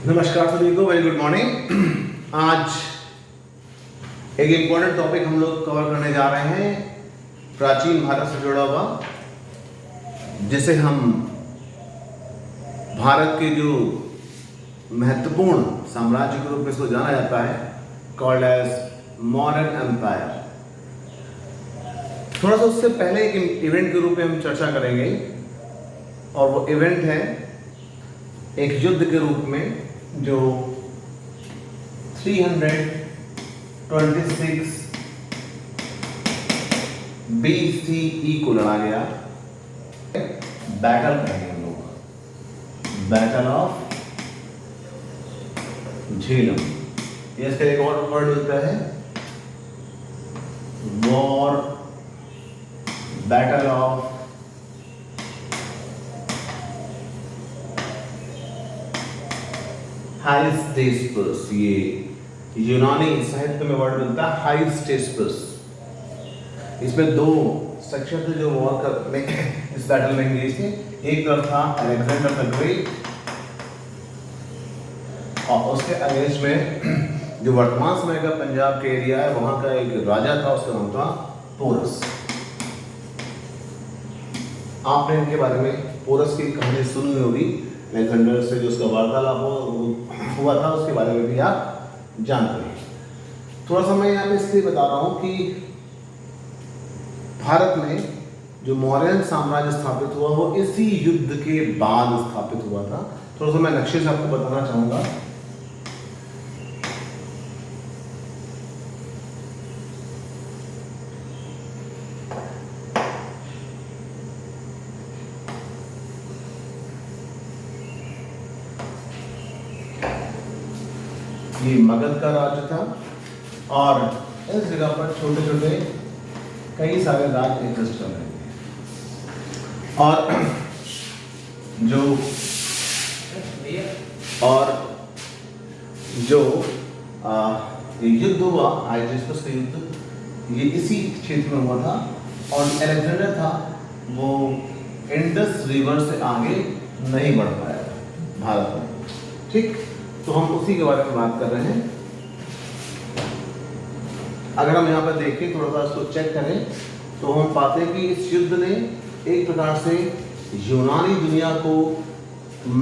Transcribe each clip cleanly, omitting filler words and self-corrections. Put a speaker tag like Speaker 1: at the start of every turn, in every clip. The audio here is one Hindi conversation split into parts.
Speaker 1: नमस्कार सभी को, वेरी गुड मॉर्निंग। आज एक इम्पोर्टेंट टॉपिक हम लोग कवर करने जा रहे हैं, प्राचीन भारत से जुड़ा हुआ, जिसे हम भारत के जो महत्वपूर्ण साम्राज्य के रूप में इसको जाना जाता है, कॉल्ड एज मॉडर्न एम्पायर। थोड़ा सा उससे पहले एक इवेंट के रूप में हम चर्चा करेंगे, और वो इवेंट है एक युद्ध के रूप में जो 326 BCE को लड़ा गया। बैटल कहेंगे हम लोग, बैटल ऑफ झेलम। ये इसका एक और वर्ड होता है वॉर, बैटल ऑफ हाइस्टेस्पस। ये यूनानी साहित्य में वर्ड मिलता है हाइस्टेस्पस। इसमें दो सेक्शन थे जो वॉर में इस बैटल में एंगेज थे। एक तरफ था अलेक्जेंडर द ग्रेट, और उसके अगेंस्ट में जो वर्तमान समय का पंजाब के एरिया है, वहां का एक राजा था, उसका नाम था पोरस। आपने इनके बारे में पोरस की कहानी सुनी होगी, अलेक्जेंडर से जो उसका वार्तालाप हुआ था, उसके बारे में भी आप जानते हैं। थोड़ा सा मैं यहाँ पे इसलिए बता रहा हूँ कि भारत में जो मौर्य साम्राज्य स्थापित हुआ वो इसी युद्ध के बाद स्थापित हुआ था। थोड़ा सा मैं नक्शे से आपको बताना चाहूंगा। ये मगध का राज्य था, और इस जगह पर छोटे छोटे कई सारे राज्य एग्जिस्ट कर रहे थे। और जो ये युद्ध हुआ, हाइस्टेस्पस का युद्ध, ये इसी क्षेत्र में हुआ था। और अलेक्जेंडर था वो इंडस रिवर से आगे नहीं बढ़ पाया भारत में। ठीक, तो हम उसी के बारे में बात कर रहे हैं। अगर हम यहाँ पर देखें, थोड़ा सा इसको चेक करें, तो हम पाते हैं कि इस युद्ध ने एक प्रकार से यूनानी दुनिया को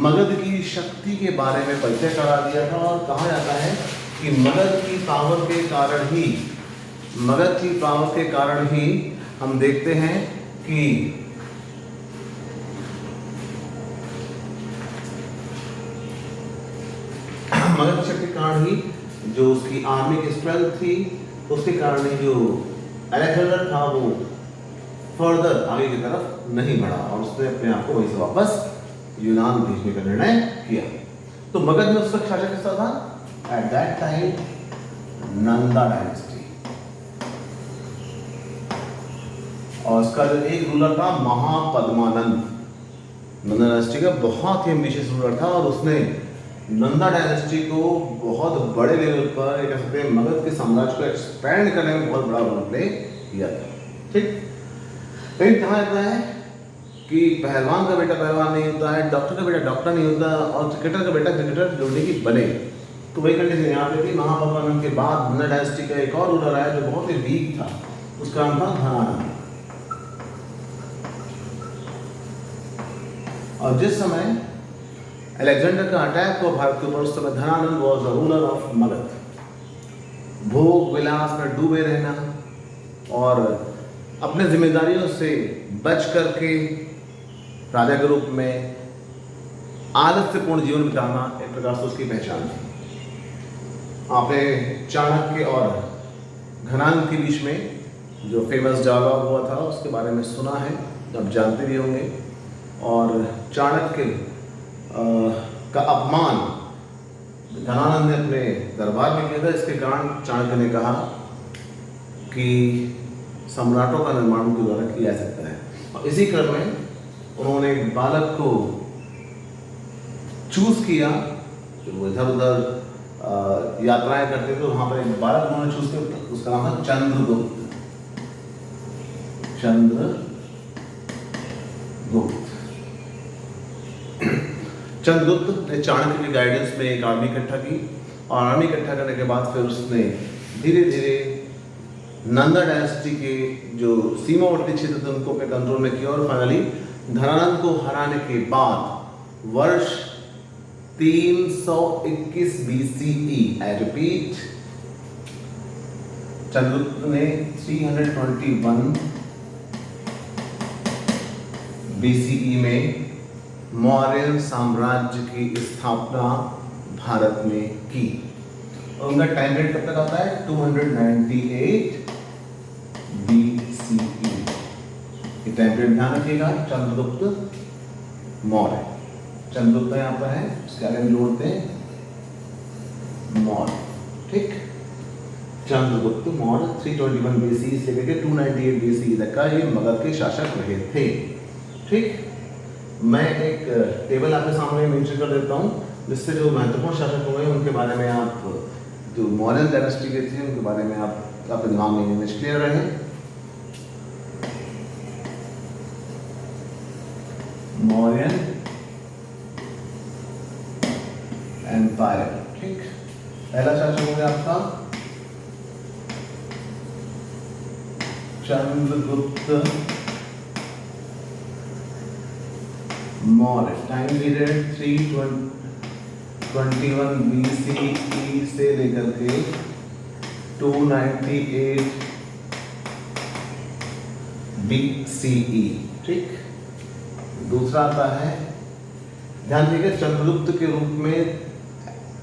Speaker 1: मगध की शक्ति के बारे में परिचय करा दिया था। और कहा जाता है कि मगध की पावर के कारण ही हम देखते हैं कि मगध की शक्ति के कारण ही, जो उसकी आर्मी की स्ट्रेंथ थी, उसके कारण ही जो अलेक्जेंडर था वो फर्दर आगे की तरफ नहीं बढ़ा, और उसने अपने आप को वहीं से वापस यूनान भेजने का निर्णय किया। तो मगध में उस वक्त शासक किसका था? At that time Nanda dynasty, और उसका जो एक रूलर था महापद्मानंद। नंदा डायनेस्टी का बहुत ही एम्बिशियस रूलर था, और उसने नंदा डायनेस्टी को बहुत बड़े लेवल पर, कह सकते हैं, मगध के साम्राज्य को एक्सपेंड करने में बहुत बड़ा रोल प्ले किया था। ठीक, लेकिन कहा जाता है कि पहलवान का बेटा पहलवान नहीं होता है, डॉक्टर का बेटा डॉक्टर नहीं होता, और क्रिकेटर का बेटा क्रिकेटर जोड़ने की बने। तो वही कंडीशन यहाँ पे थी। महापद्मानंद के बाद नंदा डायनेस्टी का एक और रूलर आया जो बहुत ही वीक था, उसका नाम था धनानंद। और जिस समय अलेक्जेंडर का अटैक हुआ भारत के ऊपर, उस समय Dhanananda was the ruler of Magadh. भोग विलास में डूबे रहना और अपने जिम्मेदारियों से बच करके राजा के रूप में आलस्यपूर्ण जीवन बिताना एक प्रकार से उसकी पहचान थी। आपने चाणक्य और घनानंद के बीच में जो फेमस डायलॉग हुआ था, उसके बारे में सुना है, आप जानते भी होंगे। और चाणक्य का अपमान धनानंद ने अपने दरबार में किया था। इसके कारण चाणक्य ने कहा कि सम्राटों का निर्माण उनके द्वारा किया जा सकता है, और इसी क्रम में उन्होंने एक बालक को चूज किया, जो वो इधर उधर यात्राएं करते थे, वहां पर एक बालक उन्होंने चूज किया, उसका नाम था चंद्रगुप्त। चंद्रगुप्त ने चाणक्य की गाइडेंस में एक आर्मी इकट्ठा की और आर्मी इकट्ठा करने के बाद फिर उसने धीरे धीरे नंदा डायनेस्टी के जो सीमावर्ती क्षेत्र थे उनको अपने कंट्रोल में किया और फाइनली धनानंद को हराने के बाद वर्ष 321 BCE, आई रिपीट, चंद्रगुप्त ने 321 BCE में मौर्य साम्राज्य की स्थापना भारत में की। और उनका टाइम पीरियड कब तक आता है? 298 BCE। ये टाइम पीरियड ध्यान रखिएगा। चंद्रगुप्त मौर्य, चंद्रगुप्त यहाँ पर है, उसके आगे हम जोड़ते हैं मौर्य, ठीक। चंद्रगुप्त मौर्य 321 BCE से लेकर 298 BCE तक का ये मगध के शासक रहे थे, ठीक। मैं एक टेबल आपके सामने मेंशन कर देता हूँ जिससे जो महत्वपूर्ण शासक हुए उनके बारे में आप, जो मौर्य डायनेस्टी के थे उनके बारे में आप अपने दिमाग में इमेज क्लियर रहे। मौर्य एम्पायर, ठीक। पहला शासक हो गया आपका Chandragupta Maurya. Time period 321 BCE से लेकर के 298 BCE, ठीक। दूसरा आता है, ध्यान दीजिए, चंद्रगुप्त के रूप में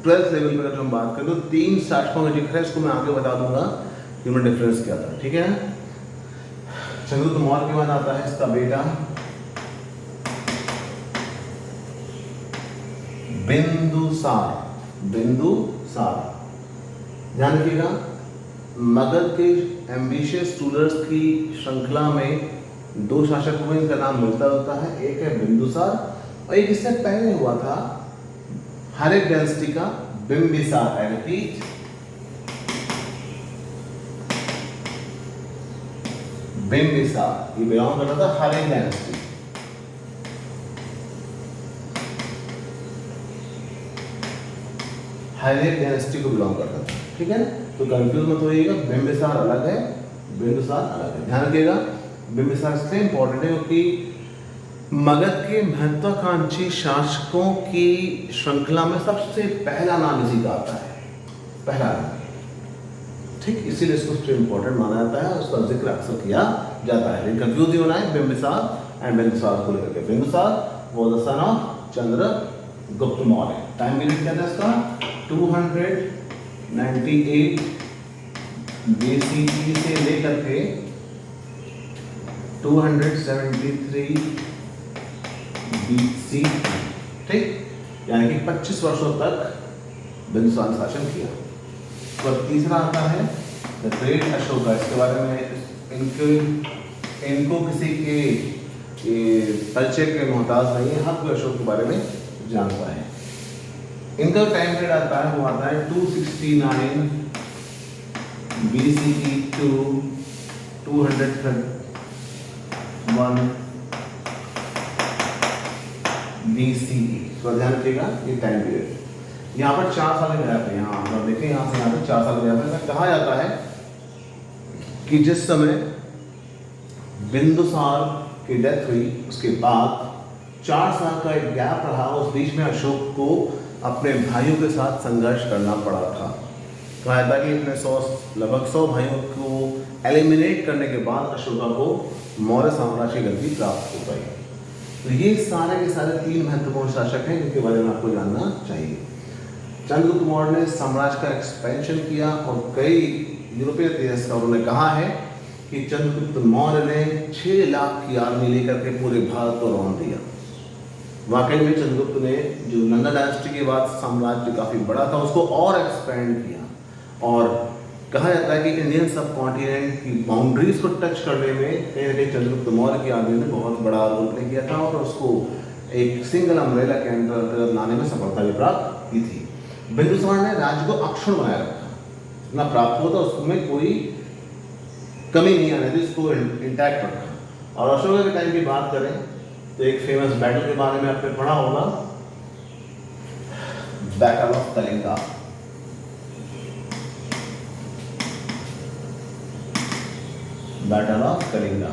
Speaker 1: 12th लेवल पर जो हम बात करें तो 3 शासकों का डिफरेंस को मैं आगे बता दूंगा कि उनमें डिफरेंस क्या था, ठीक है। चंद्रगुप्त मौर्य के बाद आता है इसका बेटा बिंदुसार। बिंदुसार, ध्यान रखिएगा, मगध के एम्बिशियस रूलर्स की श्रृंखला में 2 शासक हुए, इनका नाम मिलता जुलता है। एक है बिंदुसार और एक इससे पहले हुआ था हर्ष डायनेस्टी का बिंबिसार। आई रिपीट, बिंबिसार, ये बिलोंग करता था हर्ष डायनेस्टी। हाइलेट डायनेस्टी को बिलोंग करता था, ठीक है ना। तो कंफ्यूज मत होइएगा, बिंबिसार अलग है, बिंदुसार अलग है। ध्यान रखिएगा, बिंबिसार इसलिए इंपॉर्टेंट है क्योंकि मगध के महत्वाकांक्षी शासकों की श्रृंखला में सबसे पहला नाम इसी का आता है, पहला नाम, ठीक। इसीलिए इसको सबसे इंपॉर्टेंट माना जाता है, उसका जिक्र अक्सर किया जाता है। लेकिन कंफ्यूज नहीं होना है बिंबिसार एंड बिंदुसार को लेकर के। Bindusara was the son of Chandragupta Maurya. Time period क्या था इसका? 298 BCE से लेकर के 273 BC, ठीक। यानी कि 25 वर्षों तक बिंदुसार शासन किया। तो तीसरा आता है द ग्रेट अशोका। इसके बारे में इनको किसी के परिचय के मोहताज नहीं है, हर कोई अशोक के बारे में जानता है। इनका टाइम पीरियड आता है, वो आता है 269 BCE to 231 BCE। तो ध्यान रखिएगा ये टाइम पीरियड। यहाँ पर 4 साल गैप है, यहाँ आप देखें, यहाँ से यहाँ पर 4 साल गैप है। कहा जाता है कि जिस समय बिंदुसार की डेथ हुई उसके बाद 4 साल का एक गैप रहा, उस बीच में अशोक को अपने भाइयों के साथ संघर्ष करना पड़ा था। कहा जाता है कि अपने लगभग 100 भाइयों को एलिमिनेट करने के बाद अशोका को मौर्य साम्राज्य की गद्दी प्राप्त हो पाई। तो ये सारे के सारे 3 महत्वपूर्ण शासक हैं जिनके बारे में आपको जानना चाहिए। चंद्रगुप्त मौर्य ने साम्राज्य का एक्सपेंशन किया और कई यूरोपीय इतिहासकारों ने कहा है कि चंद्रगुप्त मौर्य ने 6 लाख की आर्मी लेकर के पूरे भारत को रौंद दिया। वाकई में चंद्रगुप्त ने जो नंदा डायनेस्टी के बाद साम्राज्य काफ़ी बड़ा था उसको और एक्सपेंड किया, और कहा जाता है कि इंडियन सब कॉन्टिनेंट की बाउंड्रीज को टच करने में कहीं ना कहीं चंद्रगुप्त मौर्य की आर्मी ने बहुत बड़ा रोल प्ले किया था और उसको एक सिंगल अम्ब्रेला के अंदर लाने में सफलता भी प्राप्त की थी। बिंदुसार ने राज्य को अक्षुण्ण बनाए रखा, ना प्राप्त हुआ था उसमें कोई कमी नहीं आने दी, इसको इंटैक्ट रखा। और अशोका के टाइम की बात करें तो एक फेमस बैटल के बारे में आपने पढ़ा होगा, battle of Kalinga. Battle of Kalinga.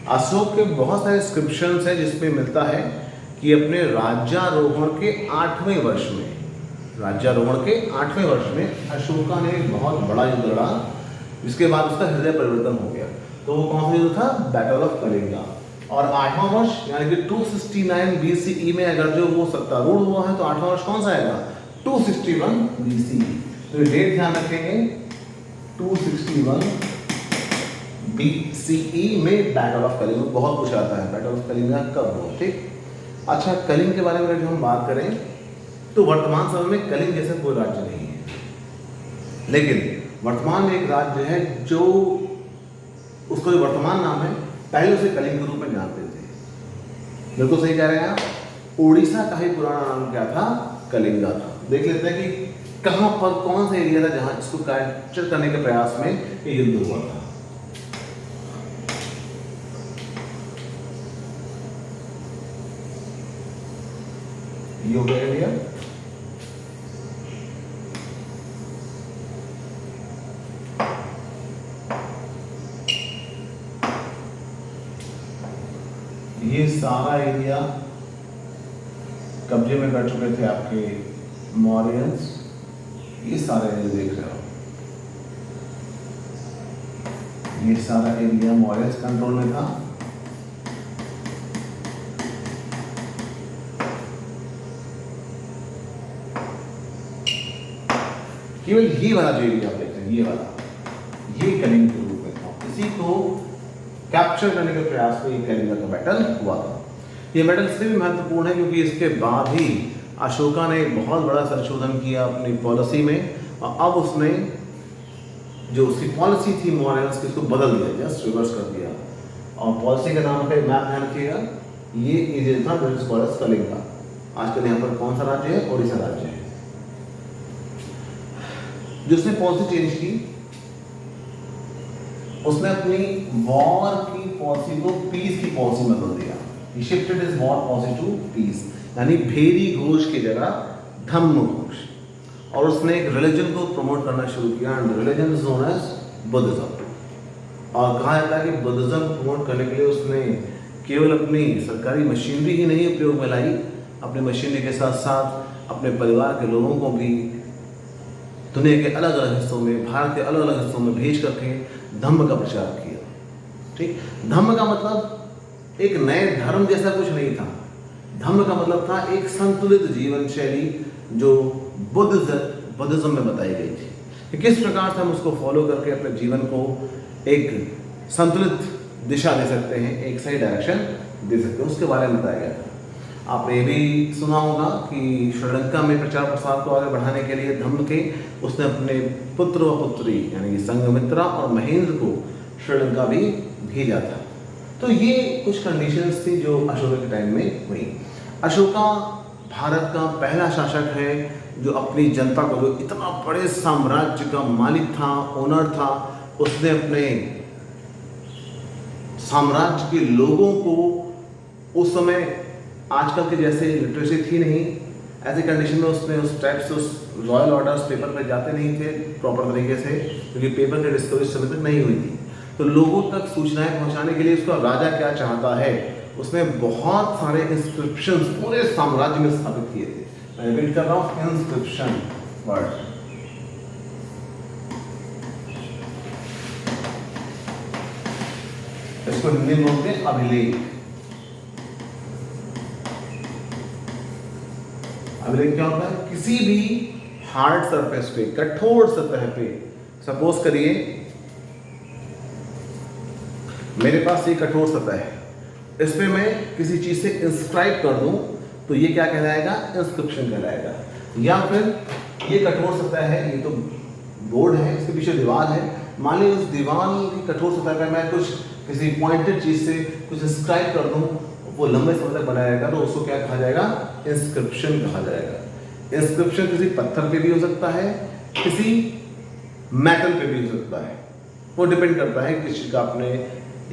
Speaker 1: Ashok के बहुत सारे इंस्क्रिप्शंस हैं जिसमें मिलता है कि अपने राज्यारोहण के 8वें वर्ष में, राज्यारोहण के 8वें वर्ष में अशोका ने एक बहुत बड़ा युद्ध लड़ा, जिसके बाद उसका हृदय परिवर्तन हो गया। तो वो कौन सा युद्ध था? Battle of Kalinga. और 8वां वर्ष यानी कि 269 BCE में अगर जो वो सत्तारूढ़ हुआ है तो 8वां वर्ष कौन सा आएगा? 261 BCE। तो डेट ध्यान रखेंगे, 261 BCE में बैटल ऑफ कलिंगा। बहुत कुछ आता है बैटल ऑफ कलिंगा कब हुआ, ठीक। अच्छा, कलिंग के बारे में अगर हम बात करें तो वर्तमान समय में कलिंग जैसा कोई राज्य नहीं है, लेकिन वर्तमान में एक राज्य है जो उसका जो वर्तमान नाम है पहले उसे कलिंग के रूप में जानते थे। बिल्कुल सही कह रहे हैं आप। उड़ीसा का ही पुराना नाम क्या था? कलिंगा था। देख लेते हैं कि कहां पर कौन सा एरिया था जहां इसको कैप्चर करने के प्रयास में ये युद्ध हुआ था। ये हो गया इंडिया। ये सारा एरिया कब्जे में कर चुके थे आपके मौर्यंस। ये सारा एरिया देख रहे हो, ये सारा एरिया मौर्यंस कंट्रोल में था। केवल ये वाला जो एरिया आप देख रहे हैं, ये वाला, ये कलिंग के रूप में था। इसी को कैप्चर करने के प्रयास में कलिंगा का बैटल हुआ था। ये बैटल इसलिए भी महत्वपूर्ण है क्योंकि इसके बाद ही अशोका ने बहुत बड़ा संशोधन किया अपनी पॉलिसी में, और अब उसने जो उसकी पॉलिसी थी मौर्यंस की, उसको बदल दिया, जस्ट रिवर्स कर दिया। और पॉलिसी के नाम पे मैप ध्यान रखिएगा, ये एरिया था that is called as Kalinga. आजकल यहाँ पर कौन सा राज्य है? ओडिशा राज्य है। जिसने पॉलिसी चेंज की, उसने अपनी वॉर की पॉलिसी को पीस की पॉलिसी में बदल दिया। He shifted his war policy to peace, यानी भेरी घोष की जगह धम्म घोष। और उसने एक रिलीजन को प्रमोट करना शुरू किया, and religion is known as Buddhism. और कहा जाता है कि बुद्धिज्म प्रमोट करने के लिए उसने केवल अपनी सरकारी मशीनरी ही नहीं उपयोग में लाई, अपनी मशीनरी के साथ साथ अपने परिवार के लोगों को भी दुनिया के अलग अलग हिस्सों में, भारत के अलग अलग हिस्सों में भेज करके धम्म का प्रचार किया। ठीक, धम्म का मतलब एक नए धर्म जैसा कुछ नहीं था। धम्म का मतलब था एक संतुलित जीवन शैली जो बुद्धिज्म में बताई गई थी कि किस प्रकार से हम उसको फॉलो करके अपने जीवन को एक संतुलित दिशा दे सकते हैं, एक सही डायरेक्शन दे सकते हैं, उसके बारे में बताया गया था। आपने ये भी सुना होगा कि श्रीलंका में प्रचार प्रसार को आगे बढ़ाने के लिए धम्म के उसने अपने पुत्र व पुत्री यानी संघमित्रा और महेंद्र को श्रीलंका भी भेजा था। तो ये कुछ कंडीशंस थी जो अशोका के टाइम में हुई। अशोका भारत का पहला शासक है जो अपनी जनता को, जो इतना बड़े साम्राज्य का मालिक था, ओनर था, उसने अपने साम्राज्य के लोगों को, उस समय आजकल के जैसे लिटरेसी थी नहीं, ऐसे कंडीशन में उसने उस टाइप से उस रॉयल ऑर्डर्स पेपर पे जाते नहीं थे प्रॉपर तरीके से, क्योंकि पेपर की डिस्कवरी समय तक नहीं हुई थी। तो लोगों तक सूचनाएं पहुंचाने के लिए उसका राजा क्या चाहता है, उसने बहुत सारे इंस्क्रिप्शंस पूरे साम्राज्य में स्थापित किए थे। मैं रिपीट कर रहा हूं, इंस्क्रिप्शन वर्ड। इसको हिंदी में बोलते हैं अभिलेख। अभिलेख क्या होता है? किसी भी हार्ड सरफेस पे, कठोर सतह पे, सपोज करिए मेरे पास ये कठोर सतह है, इस पे मैं किसी चीज से इंस्क्राइब कर दूं तो ये क्या कहलाएगा? इंस्क्रिप्शन कहलाएगा। या फिर ये कठोर सतह है, ये तो बोर्ड है, इसके पीछे दीवार है, मान लीजिए उस दीवार की कठोर सतह पे मैं कुछ किसी पॉइंटेड चीज से कुछ इंस्क्राइब कर दूं, वो लंबे समय तक बना रहेगा, तो उसको क्या कहा जाएगा? इंस्क्रिप्शन कहा जाएगा। इंस्क्रिप्शन किसी पत्थर पे भी हो सकता है, किसी मेटल पे भी हो सकता है, वो डिपेंड करता है किस चीज का आपने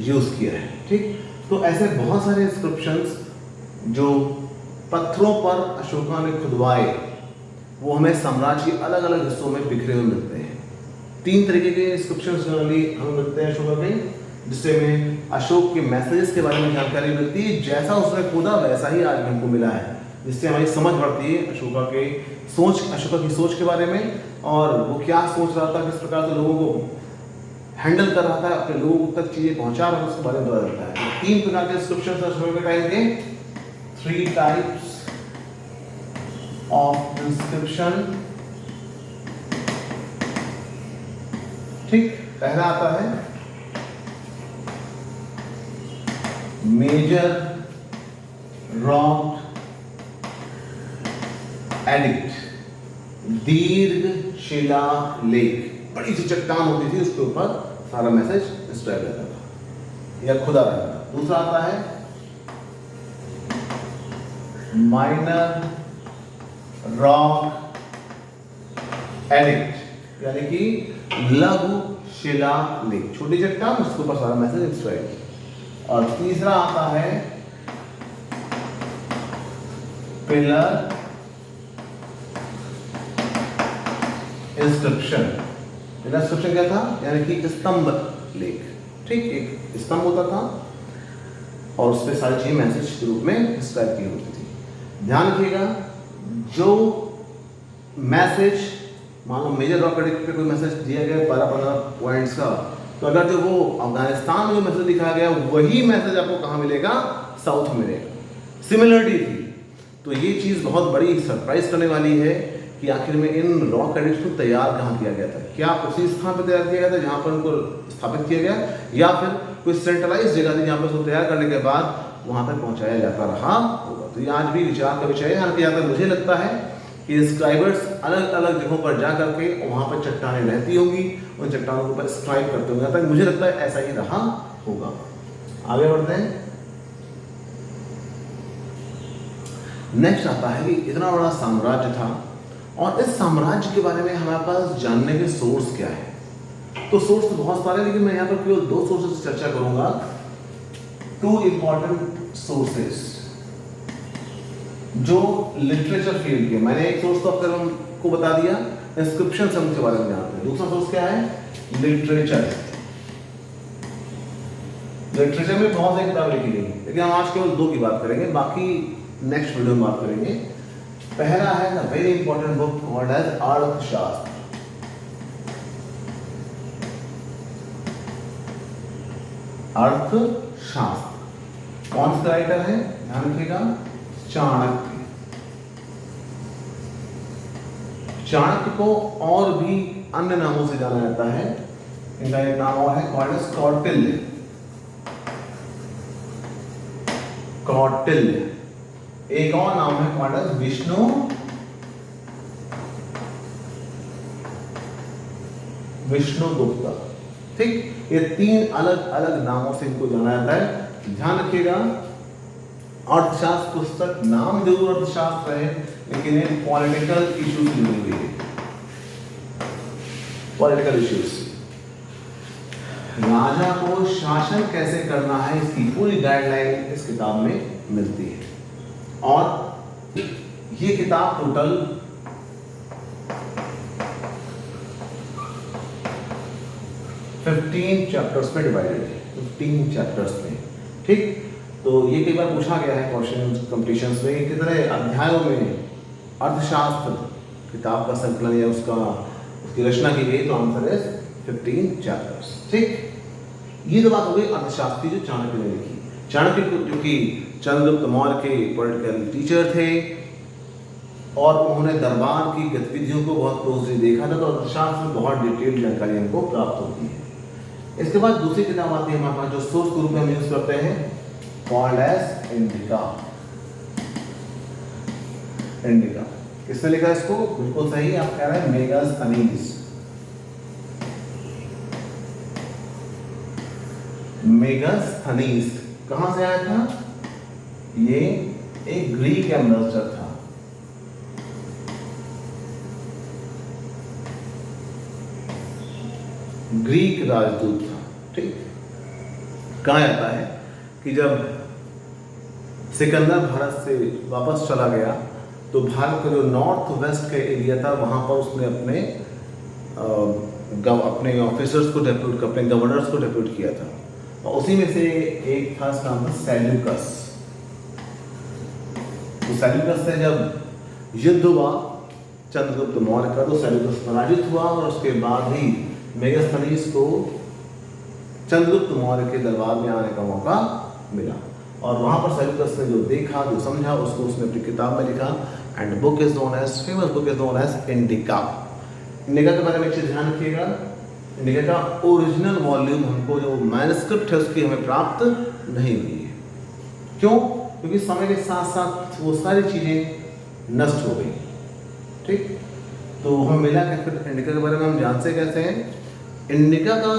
Speaker 1: यूज किया है। ठीक, तो ऐसे बहुत सारे इंस्क्रिप्शंस जो पत्थरों पर अशोका ने खुदवाए, वो हमें साम्राज्य के अलग अलग हिस्सों में बिखरे हुए मिलते हैं। 3 तरीके के इंस्क्रिप्शन जनरली हमें मिलते हैं अशोका के, जिससे हमें अशोक के मैसेजेस के बारे में जानकारी मिलती है। जैसा उसने खोदा वैसा ही आज हमको मिला है, जिससे हमारी समझ बढ़ती है अशोका की सोच के बारे में, और वो क्या सोच रहा था, किस प्रकार से लोगों को हैंडल कर रहा था, अपने लोगों तक चीजें पहुंचा रहा था, उसके बारे में पता चलता है। 3 प्रकार के इंस्क्रिप्शन अशोका के टाइम के, 3 टाइप्स ऑफ इंस्क्रिप्शन। ठीक, पहला आता है मेजर रॉक एडिक्ट, दीर्घ शिला लेख, बड़ी सी चट्टान होती थी, उसके ऊपर सारा मैसेज इंस्क्राइब रहता था या खुदा रहता था। दूसरा आता है माइनर रॉक एडिक्ट, यानी कि लघु शिला लेख, छोटी चट्टान, उसके ऊपर सारा मैसेज इंस्क्राइब। और तीसरा आता है पिलर इंस्क्रिप्शन। पिलर इंस्क्रिप्शन क्या था, यानी कि स्तंभ लेख। ठीक, एक स्तंभ होता था और उस पर सारी चीजें मैसेज के रूप में इंस्क्राइब की होती थी। ध्यान रखिएगा, जो मैसेज मान लो मेजर रॉक एडिक्ट पे कोई मैसेज दिया गया 12-15 पॉइंट्स का, तो अगर जो वो अफगानिस्तान में जो मैसेज दिखाया गया वही मैसेज आपको कहाँ मिलेगा, साउथ में मिलेगा। सिमिलरिटी थी। तो ये चीज़ बहुत बड़ी सरप्राइज करने वाली है कि आखिर में इन रॉक एडिक्ट्स को तैयार कहाँ किया गया था। क्या उसी स्थान पर तैयार किया गया था जहाँ पर उनको स्थापित किया गया, या फिर कोई सेंट्रलाइज जगह थी जहाँ पर उसको तैयार करने के बाद वहाँ तक पहुँचाया जाता रहा होगा। तो ये आज भी विचार का विषय है। हालांकि यहाँ तक मुझे लगता है कि स्क्राइबर्स अलग अलग जगहों पर जा करके वहाँ पर चट्टानें रहती होंगी, उन चट्टानों के ऊपर स्क्राइब करते होंगे। तक मुझे लगता है ऐसा ही रहा होगा। आगे बढ़ते हैं। नेक्स्ट आता है कि इतना बड़ा साम्राज्य था और इस साम्राज्य के बारे में हमारे पास जानने के सोर्स क्या है। तो सोर्स तो बहुत सारे, लेकिन मैं यहाँ पर केवल 2 सोर्सेस से चर्चा करूंगा। 2 इंपॉर्टेंट सोर्सेस जो लिटरेचर फील्ड के, मैंने एक सोर्स तो अब तक हमको बता दिया, इंस्क्रिप्शन से उनके बारे में जानते हैं। दूसरा सोर्स क्या है, लिटरेचर। लिटरेचर में बहुत सारी किताबें लिखी गई, लेकिन हम आज केवल 2 की बात करेंगे, बाकी नेक्स्ट वीडियो में बात करेंगे। पहला है the very important book called as Arthashastra. Arthashastra कौन सा राइटर है, ध्यान रखिएगा, चाणक्य। चाणक्य को और भी अन्य नामों से जाना जाता है। इनका एक नाम और है कॉल्ड एज कौटिल्य। कौटिल्य। एक और नाम है कॉल्ड एज विष्णुगुप्ता। ठीक, ये 3 अलग अलग नामों से इनको जाना जाता है। ध्यान रखिएगा, अर्थशास्त्र पुस्तक नाम जरूर अर्थशास्त्र है, लेकिन ये पॉलिटिकल इश्यूज जुड़ी हुई है। पॉलिटिकल इश्यूज, राजा को शासन कैसे करना है, इसकी पूरी गाइडलाइन इस किताब में मिलती है। और ये किताब टोटल 15 चैप्टर्स में डिवाइडेड है। 15 चैप्टर्स में। ठीक, तो ये कई बार पूछा गया है क्वेश्चन कंपटीशंस में, कितने अध्यायों में अर्थशास्त्र किताब का संकलन या उसकी रचना की गई, तो आंसर है 15 चैप्टर्स। ठीक, ये तो बात हो गई अर्थशास्त्री जो चाणक्य ने लिखी। चाणक्य जो कि चंद्रगुप्त मौर्य के पॉलिटिकल टीचर थे और उन्होंने दरबार की गतिविधियों को बहुत क्लोजली देखा था, तो अर्थशास्त्र में बहुत डिटेल्ड जानकारी हमको प्राप्त होती है। इसके बाद दूसरी किताब आती है हमारे पास, जो सोर्स के रूप में हम यूज करते हैं, कॉल्ड एज इंडिका। इंडिका किसने लिखा इसको, बिल्कुल सही आप कह रहे हैं, मेगास्थनीज। मेगास्थनीज कहां से आया था, ये एक ग्रीक एम्बेसडर था। ग्रीक राजदूत था। ठीक, कहा जाता है कि जब सिकंदर भारत से वापस चला गया तो भारत का जो नॉर्थ वेस्ट का एरिया था वहाँ पर उसने अपने ऑफिसर्स को डेप्यूट, अपने गवर्नर्स को डेप्यूट किया था, और उसी में से एक था, इसका नाम था सेल्यूकस। तो सेल्यूकस से जब युद्ध हुआ चंद्रगुप्त मौर्य का, तो सेल्यूकस पराजित हुआ, और उसके बाद ही मेगास्थनीज को चंद्रगुप्त मौर्य के दरबार में आने का मौका मिला, और वहाँ पर सेल्यूकस ने जो देखा, जो समझा, उसको उसने अपनी किताब में लिखा, and book is known as, famous book is known as Indica. Indica के बारे में एक चीज़ ध्यान रखिएगा, इंडिका का ओरिजिनल वॉल्यूम हमको, जो मैन्युस्क्रिप्ट है उसकी हमें प्राप्त नहीं हुई है। क्यों? क्योंकि समय के साथ साथ वो सारी चीज़ें नष्ट हो गई। ठीक, तो हमें मिला क्या फिर इंडिका के बारे में हम जानते कैसे हैं? इंडिका का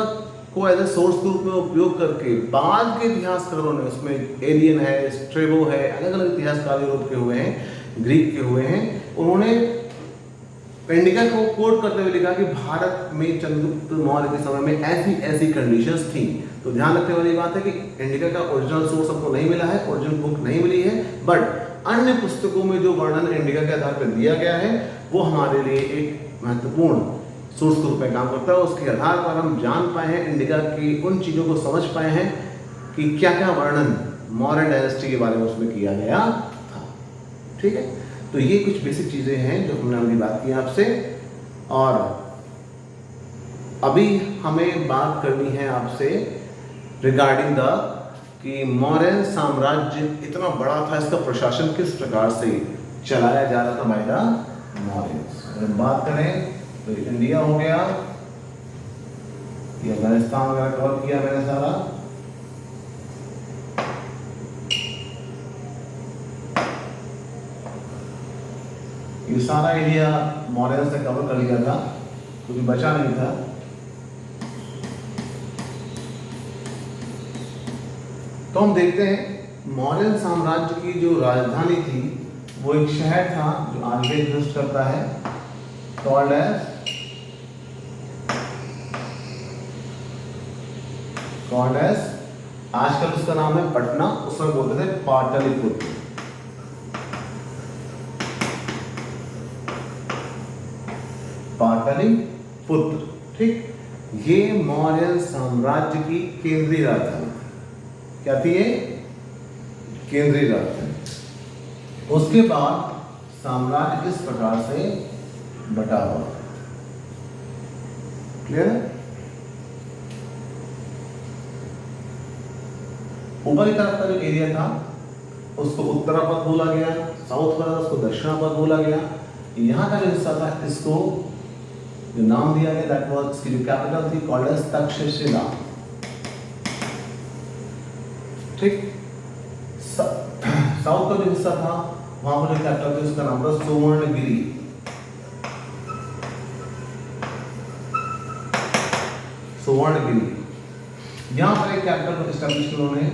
Speaker 1: को एज ए सोर्स के रूप में उपयोग करके बाद के इतिहासकारों ने, उसमें एलियन है, स्ट्रेबो है, अलग अलग इतिहासकार यूरोप के हुए हैं, ग्रीक के हुए हैं, उन्होंने इंडिका को कोट करते हुए लिखा कि भारत में चंद्रगुप्त मौर्य के समय में ऐसी ऐसी कंडीशंस थी। तो ध्यान रखने वाली बात है कि इंडिका का ओरिजिनल सोर्स हमको नहीं मिला है, ओरिजिनल बुक नहीं मिली है, बट अन्य पुस्तकों में जो वर्णन इंडिका के आधार पर दिया गया है वो हमारे लिए एक महत्वपूर्ण सोर्स के रूप में काम करता है। उसके आधार पर हम जान पाए हैं, इंडिका की उन चीज़ों को समझ पाए हैं कि क्या क्या वर्णन मौर्य डायनेस्टी के बारे में उसमें किया गया था। ठीक है, तो ये कुछ बेसिक चीज़ें हैं जो हमने अभी बात की आपसे, और अभी हमें बात करनी है आपसे रिगार्डिंग द कि मौर्य साम्राज्य इतना बड़ा था, इसका प्रशासन किस प्रकार से चलाया जा रहा था बाय द मौर्यंस। अगर बात करें तो इंडिया हो गया, ये अफगानिस्तान वगैरह कवर किया मैंने सारा, ये सारा एरिया मौर्यंस ने कवर कर लिया था, कुछ बचा नहीं था। तो हम देखते हैं मौर्य साम्राज्य की जो राजधानी थी वो एक शहर था जो आज भी एग्जिस्ट करता है, कॉल्ड एज आजकल उसका नाम है पटना, उसमें बोलते थे पाटलिपुत्र। पाटलिपुत्र, ठीक, ये मौर्य साम्राज्य की केंद्रीय राजधानी क्या थी? ये केंद्रीय राजधानी। उसके बाद साम्राज्य किस प्रकार से बटा हुआ, क्लियर है? ऊपर की तरफ का जो एरिया था उसको उत्तरापद बोला गया, साउथ वाला उसको दक्षिणापद बोला गया। यहाँ का जो हिस्सा था इसको जो नाम दिया गया, दैट वाज, इसकी जो कैपिटल थी कॉल्ड एज तक्षशिला। ठीक, साउथ का जो हिस्सा था वहां पर जो कैपिटल थी उसका नाम था सुवर्णगिरी। सुवर्णगिरी, यहां पर एक कैपिटल एस्टैब्लिश किया उन्होंने,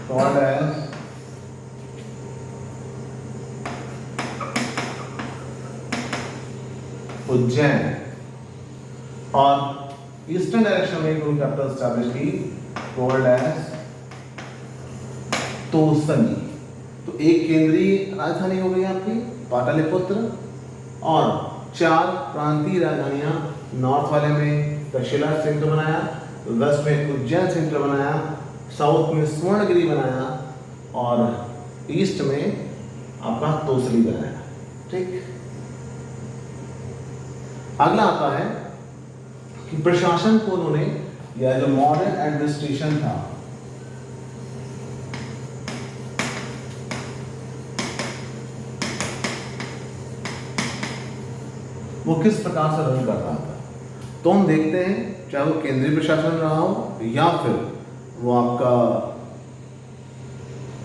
Speaker 1: कॉल्ड एज उज्जैन, और ईस्टर्न डायरेक्शन में एक कैपिटल एस्टैब्लिश की, कॉल्ड एज तोसनी। तो एक केंद्रीय राजधानी हो गई आपकी पाटलिपुत्र, और 4 प्रांतीय राजधानियां, नॉर्थ वाले में तक्षशिला सेंटर बनाया, वेस्ट में उज्जैन सेंटर बनाया, साउथ में सुवर्णगिरी बनाया, और ईस्ट में आपका तोसली बनाया। ठीक, अगला आता है कि प्रशासन को उन्होंने, या जो मॉडर्न एडमिनिस्ट्रेशन था वो किस प्रकार से रन कर रहा था। तो हम देखते हैं चाहे वो केंद्रीय प्रशासन रहा हो या फिर वो आपका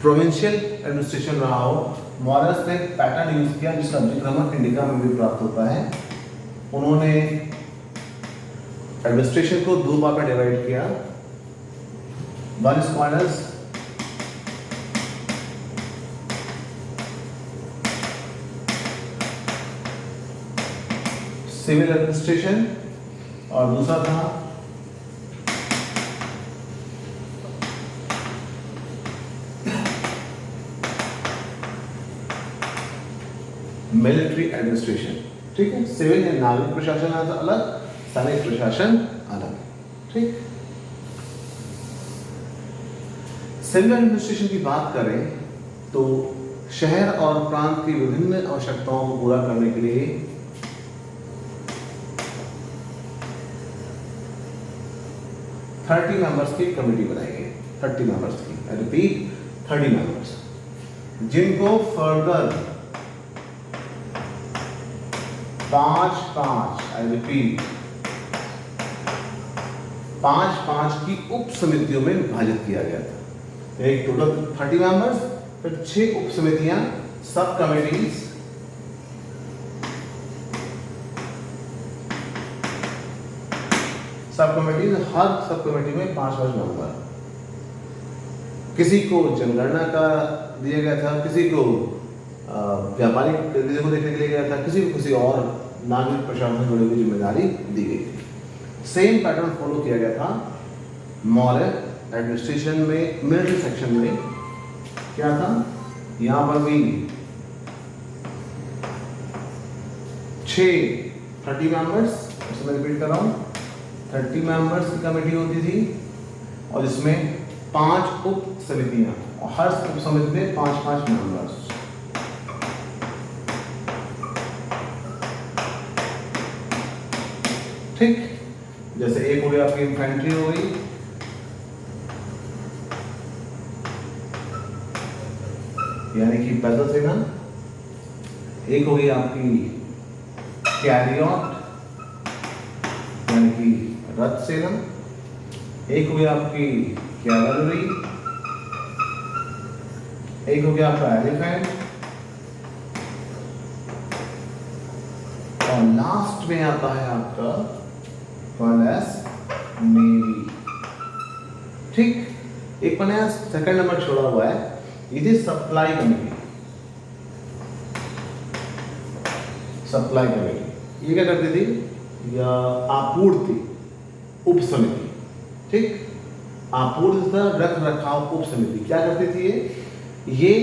Speaker 1: प्रोविंशियल एडमिनिस्ट्रेशन रहा हो, मॉरल्स ने पैटर्न यूज किया जिसका जिक्र हमें इंडिका में भी प्राप्त होता है। उन्होंने एडमिनिस्ट्रेशन को 2 भाग में डिवाइड किया, one is called as civil administration और दूसरा था मिलिट्री एडमिनिस्ट्रेशन, ठीक है। सिविल या नागरिक प्रशासन अलग, सैनिक प्रशासन अलग, ठीक। सिविल एडमिनिस्ट्रेशन की बात करें तो शहर और प्रांत की विभिन्न आवश्यकताओं को पूरा करने के लिए 30 मेंबर्स की कमेटी बनाई गई, 30 मेंबर्स की, आई रिपीट 30 मेंबर्स, जिनको फर्दर 5-5, आई रिपीट 5-5 की उप समितियों में विभाजित किया गया था। एक टोटल 30 मेंबर्स, फिर 6 उप समितियां, सब कमिटीज, सब कमिटीज, हर सब कमेटी में 5-5 मेंबर। किसी को जनगणना का दिया गया था, किसी को व्यापारिक गतिविधियों को देखने के लिए गया था, किसी को किसी और नागरिक प्रशासन से जुड़ी हुई जिम्मेदारी दी गई थी। सेम पैटर्न फॉलो किया गया था मॉडल एडमिनिस्ट्रेशन में, मिलिट्री सेक्शन में क्या था, यहां पर भी 30 मेंबर्स, मैं रिपीट कर रहा हूं, 30 मेंबर्स की कमेटी होती थी और इसमें 5 उप समितियां और हर उप समिति में 5-5 मेंबर्स। ठीक, जैसे एक हो गया आपकी इन्फेंट्री हो गई, यानी कि पैदल सेना, एक हो गई आपकी कैरियट यानी कि रथ सेना, एक हो गया आपकी कैवलरी, एक हो गया आपका एलिफेंट, और लास्ट में आता है आपका नेवी। ठीक, एक मैंने सेकंड नंबर छोड़ा हुआ है, ये थी सप्लाई कमेटी। सप्लाई कमेटी ये क्या करती थी, या आपूर्ति उप समिति, ठीक, आपूर्ति तथा रख रखाव उप समिति क्या करती थी, ये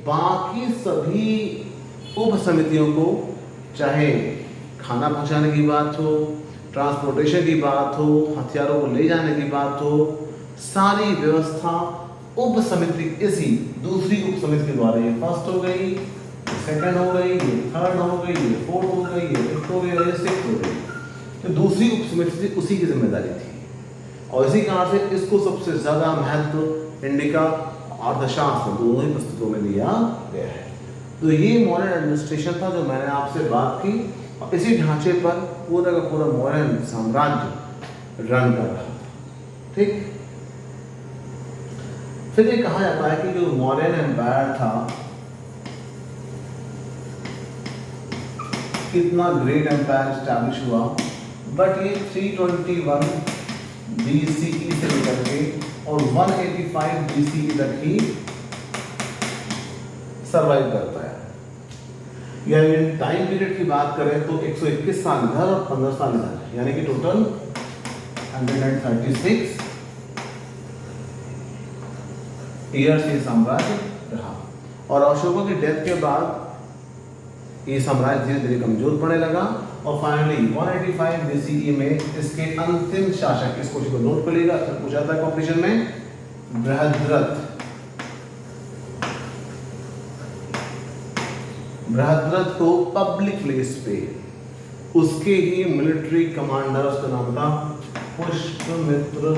Speaker 1: बाकी सभी उप समितियों को, चाहे खाना पहुंचाने की बात हो, ट्रांसपोर्टेशन की बात हो, हथियारों को ले जाने की बात हो, सारी व्यवस्था उप समिति, इसी दूसरी उप समिति के द्वारा, ये फर्स्ट हो गई, ये सेकंड हो गई, ये थर्ड हो गई, ये फोर्थ हो गई, ये फिफ्थ हो गई, ये सिक्स्थ हो गई, तो दूसरी उप समिति से उसी की जिम्मेदारी थी। और इसी कारण से इसको सबसे ज्यादा महत्व इंडिका अर्थशास्त्र दोनों ही पुस्तकों में दिया गया है। तो ये मॉडर्न एडमिनिस्ट्रेशन था जो मैंने आपसे बात की, और इसी ढांचे पर पूरा का पूरा मॉडर्न साम्राज्य रन कर रहा था। ठीक, फिर ये कहा जाता है कि जो मौर्यन एम्पायर था कितना ग्रेट एम्पायर स्टैब्लिश हुआ, बट ये 321 BCE से लेकर के और 185 BCE तक ही सरवाइव करता है। यानी टाइम पीरियड की बात करें तो 121 साल इधर और 15 साल इधर, यानी कि टोटल 136 ईयर्स ये साम्राज्य रहा। और अशोका की डेथ के बाद ये साम्राज्य धीरे धीरे कमजोर पड़ने लगा और फाइनली 185 BCE में इसके अंतिम शासक, इस क्वेश्चन को नोट कर लीजिएगा, पूछा था कॉम्पिटिशन में, बृहद्रथ। बृहद्रथ को पब्लिक प्लेस पे उसके ही मिलिट्री कमांडर, उसका नाम था पुष्यमित्र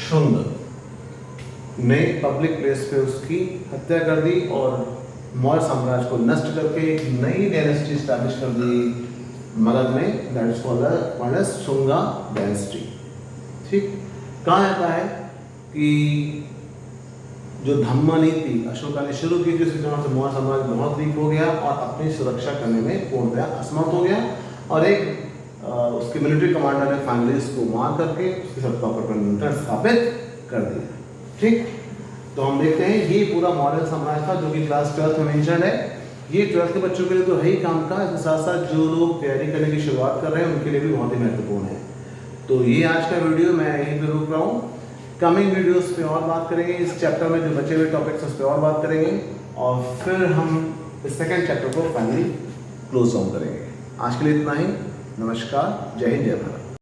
Speaker 1: शुंग ने पब्लिक प्लेस पे उसकी हत्या कर दी और मौर्य साम्राज्य को नष्ट करके एक नई डायनेस्टी स्टैब्लिश कर दी मगध में, that is called as Shunga dynasty. ठीक, कहा जाता है कि जो धम्मा नीति अशोका ने शुरू की थी उसके कारण से मौर्य साम्राज्य बहुत वीक हो गया और अपनी सुरक्षा करने में पूर्णतया असमर्थ हो गया, और एक उसके मिलिट्री कमांडर ने फाइनली इसको मार करके उसकी सत्ता पर नियंत्रण स्थापित कर दिया। ठीक, तो हम देखते हैं ये पूरा मॉडर्न साम्राज्य था जो कि क्लास 12th में मेंशन है। ये 12th के बच्चों के लिए तो है ही काम का, इसके साथ साथ जो लोग तैयारी करने की शुरुआत कर रहे हैं उनके लिए भी बहुत ही महत्वपूर्ण है। तो ये आज का वीडियो मैं यहीं पे रोक रहा हूँ। कमिंग वीडियोस पे और बात करेंगे, इस चैप्टर में जो बचे हुए टॉपिक्स उस पर और बात करेंगे और फिर हम इस सेकेंड चैप्टर को फाइनली क्लोज डाउन करेंगे। आज के लिए इतना ही। नमस्कार, जय हिंद, जय भारत।